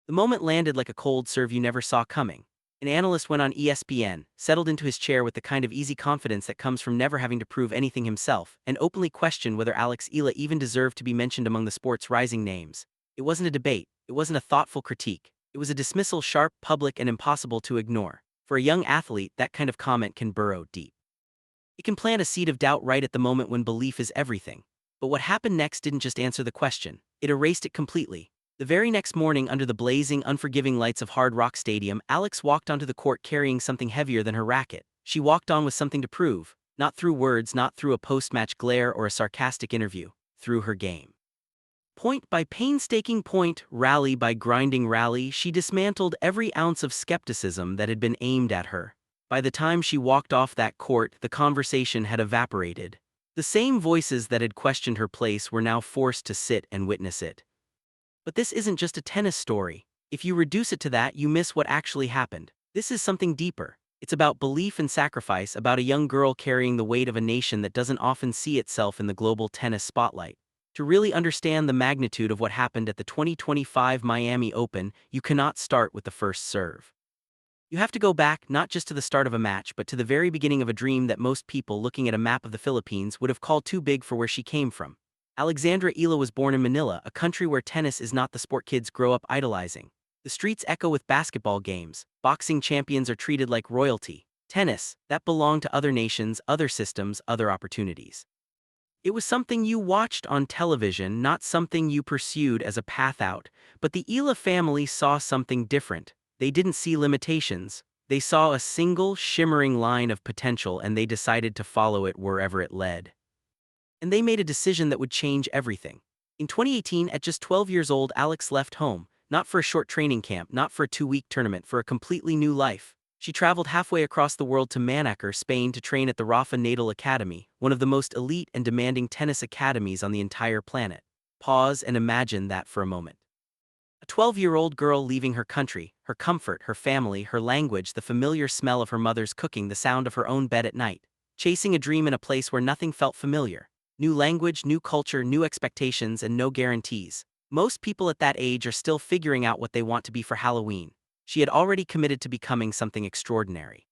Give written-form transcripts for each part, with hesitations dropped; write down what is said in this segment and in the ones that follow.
The moment landed like a cold serve you never saw coming. An analyst went on ESPN, settled into his chair with the kind of easy confidence that comes from never having to prove anything himself, and openly questioned whether Alex Eala even deserved to be mentioned among the sport's rising names. It wasn't a debate, it wasn't a thoughtful critique. It was a dismissal sharp, public, and impossible to ignore. For a young athlete, that kind of comment can burrow deep. It can plant a seed of doubt right at the moment when belief is everything. But what happened next didn't just answer the question, it erased it completely. The very next morning, under the blazing, unforgiving lights of Hard Rock Stadium, Alex walked onto the court carrying something heavier than her racket. She walked on with something to prove, not through words, not through a post-match glare or a sarcastic interview, through her game. Point by painstaking point, rally by grinding rally, she dismantled every ounce of skepticism that had been aimed at her. By the time she walked off that court, the conversation had evaporated. The same voices that had questioned her place were now forced to sit and witness it. But this isn't just a tennis story. If you reduce it to that, you miss what actually happened. This is something deeper. It's about belief and sacrifice, about a young girl carrying the weight of a nation that doesn't often see itself in the global tennis spotlight. To really understand the magnitude of what happened at the 2025 Miami Open, you cannot start with the first serve. You have to go back not just to the start of a match, but to the very beginning of a dream that most people looking at a map of the Philippines would have called too big for where she came from. Alexandra Eala was born in Manila, a country where tennis is not the sport kids grow up idolizing. The streets echo with basketball games, boxing champions are treated like royalty. Tennis, that belonged to other nations, other systems, other opportunities. It was something you watched on television, not something you pursued as a path out. But the Eala family saw something different. They didn't see limitations. They saw a single, shimmering line of potential, and they decided to follow it wherever it led. And they made a decision that would change everything. In 2018, at just 12 years old, Alex left home, not for a short training camp, not for a 2-week tournament, for a completely new life. She traveled halfway across the world to Manila, Spain, to train at the Rafa Nadal Academy, one of the most elite and demanding tennis academies on the entire planet. Pause and imagine that for a moment. A 12-year-old girl leaving her country, her comfort, her family, her language, the familiar smell of her mother's cooking, the sound of her own bed at night, chasing a dream in a place where nothing felt familiar. New language, new culture, new expectations, and no guarantees. Most people at that age are still figuring out what they want to be for Halloween. She had already committed to becoming something extraordinary.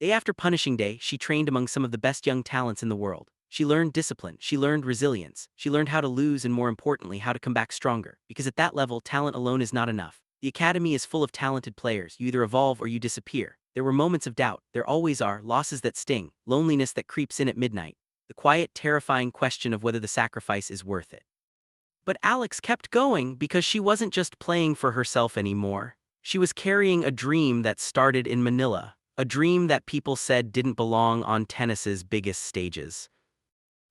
Day after punishing day, she trained among some of the best young talents in the world. She learned discipline, she learned resilience, she learned how to lose, and more importantly, how to come back stronger. Because at that level, talent alone is not enough. The academy is full of talented players. You either evolve or you disappear. There were moments of doubt. There always are. Losses that sting, loneliness that creeps in at midnight. The quiet, terrifying question of whether the sacrifice is worth it. But Alex kept going because she wasn't just playing for herself anymore. She was carrying a dream that started in Manila, a dream that people said didn't belong on tennis's biggest stages.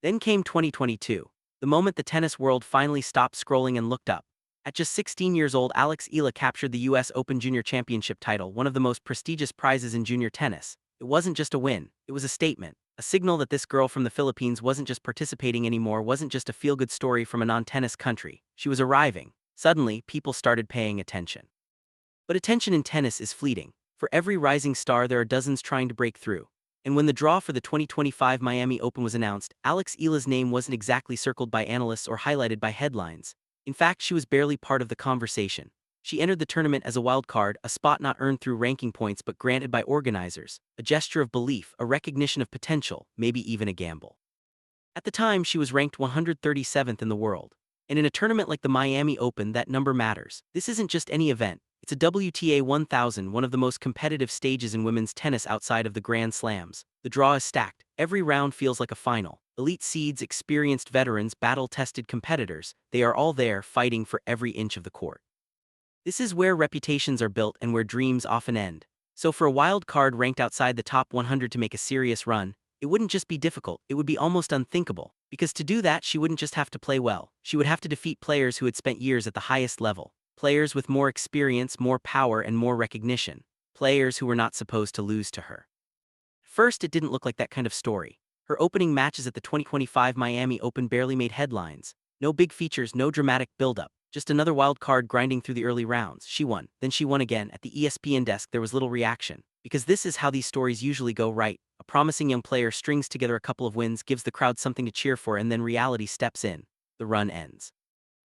Then came 2022, the moment the tennis world finally stopped scrolling and looked up. At just 16 years old, Alex Eala captured the US Open Junior Championship title, one of the most prestigious prizes in junior tennis. It wasn't just a win, it was a statement, a signal that this girl from the Philippines wasn't just participating anymore, wasn't just a feel-good story from a non-tennis country. She was arriving. Suddenly, people started paying attention. But attention in tennis is fleeting. For every rising star, there are dozens trying to break through. And when the draw for the 2025 Miami Open was announced, Alex Eala's name wasn't exactly circled by analysts or highlighted by headlines. In fact, she was barely part of the conversation. She entered the tournament as a wildcard, a spot not earned through ranking points but granted by organizers, a gesture of belief, a recognition of potential, maybe even a gamble. At the time, she was ranked 137th in the world. And in a tournament like the Miami Open, that number matters. This isn't just any event. It's a WTA 1000, one of the most competitive stages in women's tennis outside of the Grand Slams. The draw is stacked. Every round feels like a final. Elite seeds, experienced veterans, battle-tested competitors, they are all there fighting for every inch of the court. This is where reputations are built and where dreams often end. So for a wild card ranked outside the top 100 to make a serious run, it wouldn't just be difficult, it would be almost unthinkable. Because to do that, she wouldn't just have to play well. She would have to defeat players who had spent years at the highest level. Players with more experience, more power, and more recognition. Players who were not supposed to lose to her. First, it didn't look like that kind of story. Her opening matches at the 2025 Miami Open barely made headlines. No big features, no dramatic build-up. Just another wild card grinding through the early rounds. She won. Then she won again. At the ESPN desk, there was little reaction. Because this is how these stories usually go, right? A promising young player strings together a couple of wins, gives the crowd something to cheer for, and then reality steps in. The run ends.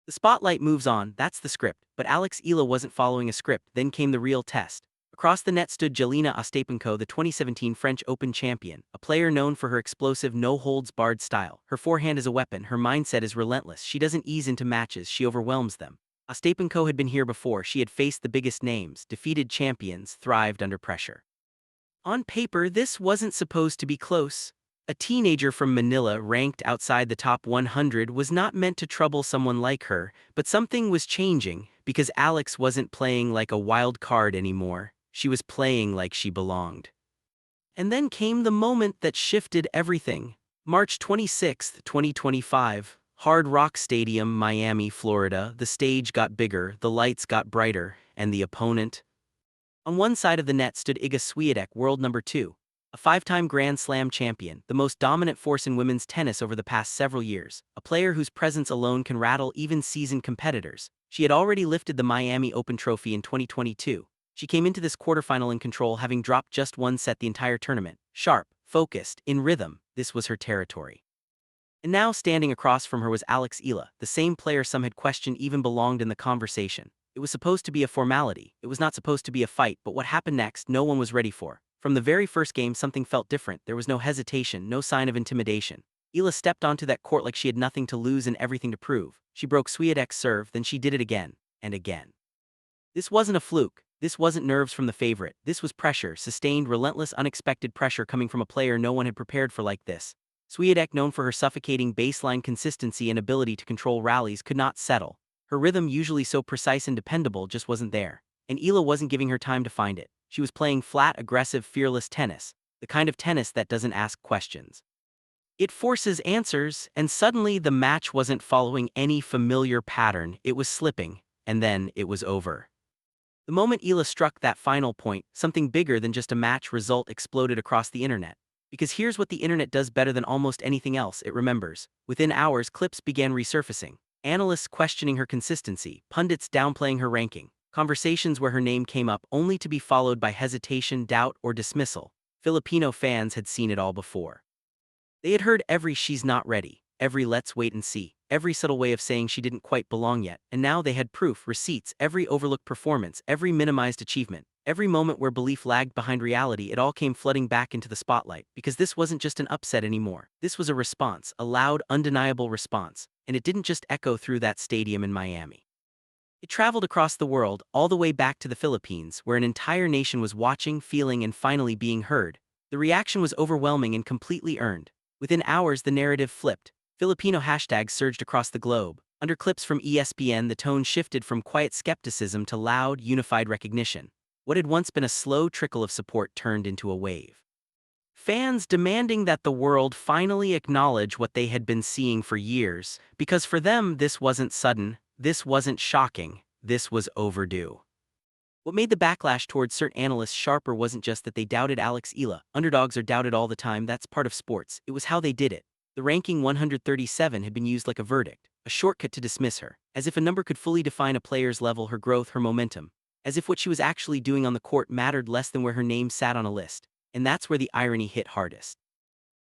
The The spotlight moves on, that's the script, but Alex Eala wasn't following a script. Then came the real test. Across the net stood Jelena Ostapenko, the 2017 French Open champion, a player known for her explosive no-holds-barred style. Her forehand is a weapon, her mindset is relentless. She doesn't ease into matches, she overwhelms them. Ostapenko had been here before, she had faced the biggest names, defeated champions, thrived under pressure. On paper, this wasn't supposed to be close. A teenager from Manila ranked outside the top 100 was not meant to trouble someone like her, but something was changing, because Alex wasn't playing like a wild card anymore. She was playing like she belonged. And then came the moment that shifted everything. March 26, 2025, Hard Rock Stadium, Miami, Florida. The stage got bigger, the lights got brighter, and the opponent? On one side of the net stood Iga Świątek, world number 2. A 5-time Grand Slam champion, the most dominant force in women's tennis over the past several years, a player whose presence alone can rattle even seasoned competitors. She had already lifted the Miami Open trophy in 2022. She came into this quarterfinal in control, having dropped just one set the entire tournament. Sharp, focused, in rhythm, this was her territory. And now standing across from her was Alex Eala, the same player some had questioned even belonged in the conversation. It was supposed to be a formality, it was not supposed to be a fight, but what happened next no one was ready for. From the very first game something felt different, there was no hesitation, no sign of intimidation. Eala stepped onto that court like she had nothing to lose and everything to prove. She broke Świątek's serve, then she did it again, and again. This wasn't a fluke, this wasn't nerves from the favorite, this was pressure, sustained, relentless, unexpected pressure coming from a player no one had prepared for like this. Świątek, known for her suffocating baseline consistency and ability to control rallies, could not settle. Her rhythm, usually so precise and dependable, just wasn't there. And Eala wasn't giving her time to find it. She was playing flat, aggressive, fearless tennis, the kind of tennis that doesn't ask questions. It forces answers, and suddenly the match wasn't following any familiar pattern, it was slipping, and then it was over. The moment Eala struck that final point, something bigger than just a match result exploded across the internet. Because here's what the internet does better than almost anything else, it remembers. Within hours, clips began resurfacing. Analysts questioning her consistency, pundits downplaying her ranking, conversations where her name came up only to be followed by hesitation, doubt, or dismissal. Filipino fans had seen it all before. They had heard every "she's not ready," every "let's wait and see," every subtle way of saying she didn't quite belong yet, and now they had proof, receipts, every overlooked performance, every minimized achievement, every moment where belief lagged behind reality. It all came flooding back into the spotlight, because this wasn't just an upset anymore. This was a response, a loud, undeniable response, and it didn't just echo through that stadium in Miami. It traveled across the world, all the way back to the Philippines, where an entire nation was watching, feeling, and finally being heard. The reaction was overwhelming and completely earned. Within hours, the narrative flipped. Filipino hashtags surged across the globe. Under clips from ESPN, the tone shifted from quiet skepticism to loud, unified recognition. What had once been a slow trickle of support turned into a wave. Fans demanding that the world finally acknowledge what they had been seeing for years, because for them this wasn't sudden, this wasn't shocking, this was overdue. What made the backlash towards certain analysts sharper wasn't just that they doubted Alex Eala. Underdogs are doubted all the time, that's part of sports. It was how they did it. The ranking 137 had been used like a verdict, a shortcut to dismiss her, as if a number could fully define a player's level, her growth, her momentum, as if what she was actually doing on the court mattered less than where her name sat on a list. And that's where the irony hit hardest.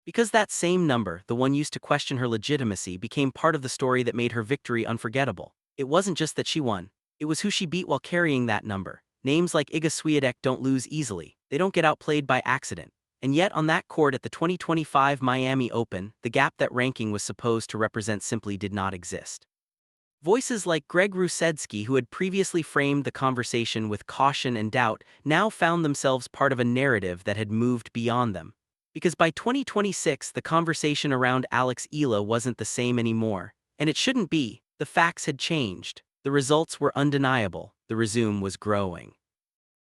Because that same number, the one used to question her legitimacy, became part of the story that made her victory unforgettable. It wasn't just that she won, it was who she beat while carrying that number. Names like Iga Świątek don't lose easily, they don't get outplayed by accident. And yet on that court at the 2025 Miami Open, the gap that ranking was supposed to represent simply did not exist. Voices like Greg Rusedski, who had previously framed the conversation with caution and doubt, now found themselves part of a narrative that had moved beyond them. Because by 2026, the conversation around Alex Eala wasn't the same anymore. And it shouldn't be. The facts had changed. The results were undeniable. The resume was growing.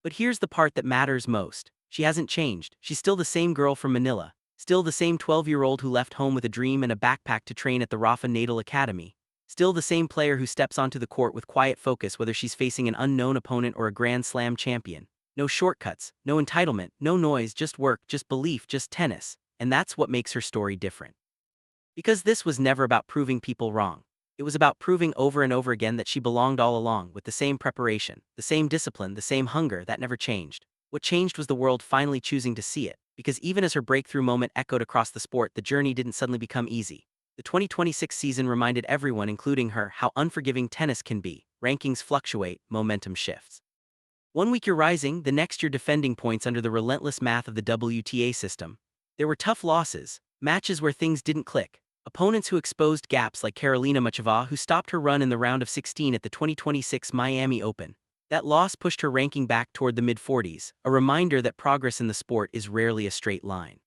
But here's the part that matters most. She hasn't changed. She's still the same girl from Manila. Still the same 12-year-old who left home with a dream and a backpack to train at the Rafa Nadal Academy. Still the same player who steps onto the court with quiet focus whether she's facing an unknown opponent or a Grand Slam champion. No shortcuts, no entitlement, no noise, just work, just belief, just tennis. And that's what makes her story different. Because this was never about proving people wrong. It was about proving over and over again that she belonged all along, with the same preparation, the same discipline, the same hunger. That never changed. What changed was the world finally choosing to see it. Because even as her breakthrough moment echoed across the sport, the journey didn't suddenly become easy. The 2026 season reminded everyone, including her, how unforgiving tennis can be. Rankings fluctuate, momentum shifts. One week you're rising, the next you're defending points under the relentless math of the WTA system. There were tough losses, matches where things didn't click, opponents who exposed gaps like Karolina Muchova, who stopped her run in the round of 16 at the 2026 Miami Open. That loss pushed her ranking back toward the mid-40s, a reminder that progress in the sport is rarely a straight line.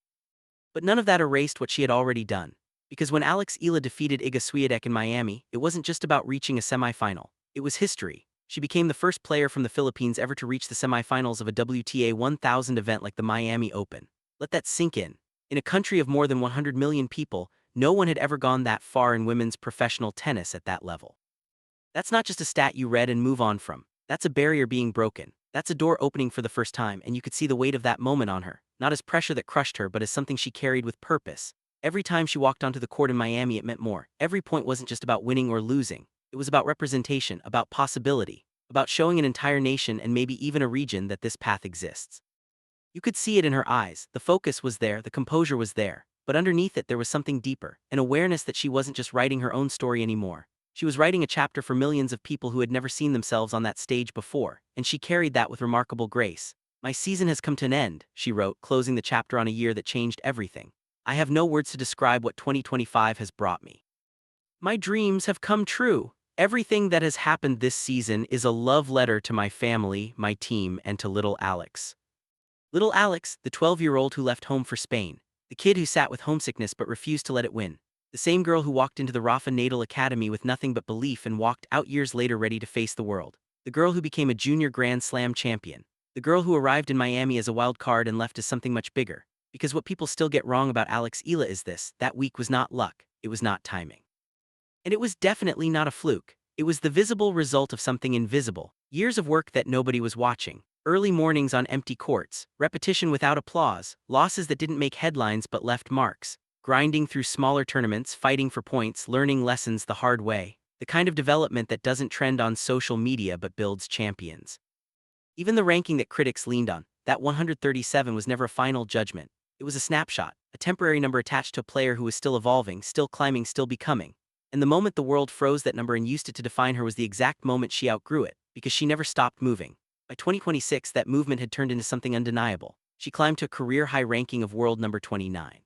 But none of that erased what she had already done. Because when Alex Eala defeated Iga Świątek in Miami, it wasn't just about reaching a semifinal. It was history. She became the first player from the Philippines ever to reach the semifinals of a WTA 1000 event like the Miami Open. Let that sink in. In a country of more than 100 million people, no one had ever gone that far in women's professional tennis at that level. That's not just a stat you read and move on from. That's a barrier being broken. That's a door opening for the first time, and you could see the weight of that moment on her, not as pressure that crushed her, but as something she carried with purpose. Every time she walked onto the court in Miami, it meant more. Every point wasn't just about winning or losing. It was about representation, about possibility, about showing an entire nation and maybe even a region that this path exists. You could see it in her eyes. The focus was there, the composure was there, but underneath it there was something deeper, an awareness that she wasn't just writing her own story anymore. She was writing a chapter for millions of people who had never seen themselves on that stage before, and she carried that with remarkable grace. "My season has come to an end," she wrote, closing the chapter on a year that changed everything. "I have no words to describe what 2025 has brought me. My dreams have come true. Everything that has happened this season is a love letter to my family, my team, and to little Alex." Little Alex, the 12-year-old who left home for Spain. The kid who sat with homesickness but refused to let it win. The same girl who walked into the Rafa Nadal Academy with nothing but belief and walked out years later ready to face the world. The girl who became a junior Grand Slam champion. The girl who arrived in Miami as a wild card and left as something much bigger. Because what people still get wrong about Alex Eala is this: that week was not luck, it was not timing. And it was definitely not a fluke. It was the visible result of something invisible. Years of work that nobody was watching. Early mornings on empty courts, repetition without applause, losses that didn't make headlines but left marks, grinding through smaller tournaments, fighting for points, learning lessons the hard way, the kind of development that doesn't trend on social media but builds champions. Even the ranking that critics leaned on, that 137, was never a final judgment. It was a snapshot, a temporary number attached to a player who was still evolving, still climbing, still becoming. And the moment the world froze that number and used it to define her was the exact moment she outgrew it, because she never stopped moving. By 2026, that movement had turned into something undeniable. She climbed to a career-high ranking of world number 29.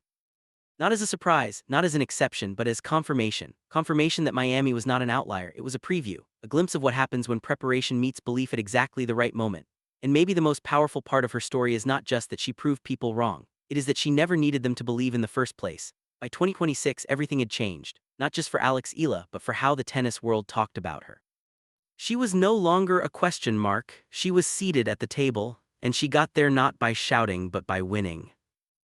Not as a surprise, not as an exception, but as confirmation. Confirmation that Miami was not an outlier, it was a preview, a glimpse of what happens when preparation meets belief at exactly the right moment. And maybe the most powerful part of her story is not just that she proved people wrong, it is that she never needed them to believe in the first place. By 2026, everything had changed, not just for Alex Eala, but for how the tennis world talked about her. She was no longer a question mark, she was seated at the table, and she got there not by shouting but by winning.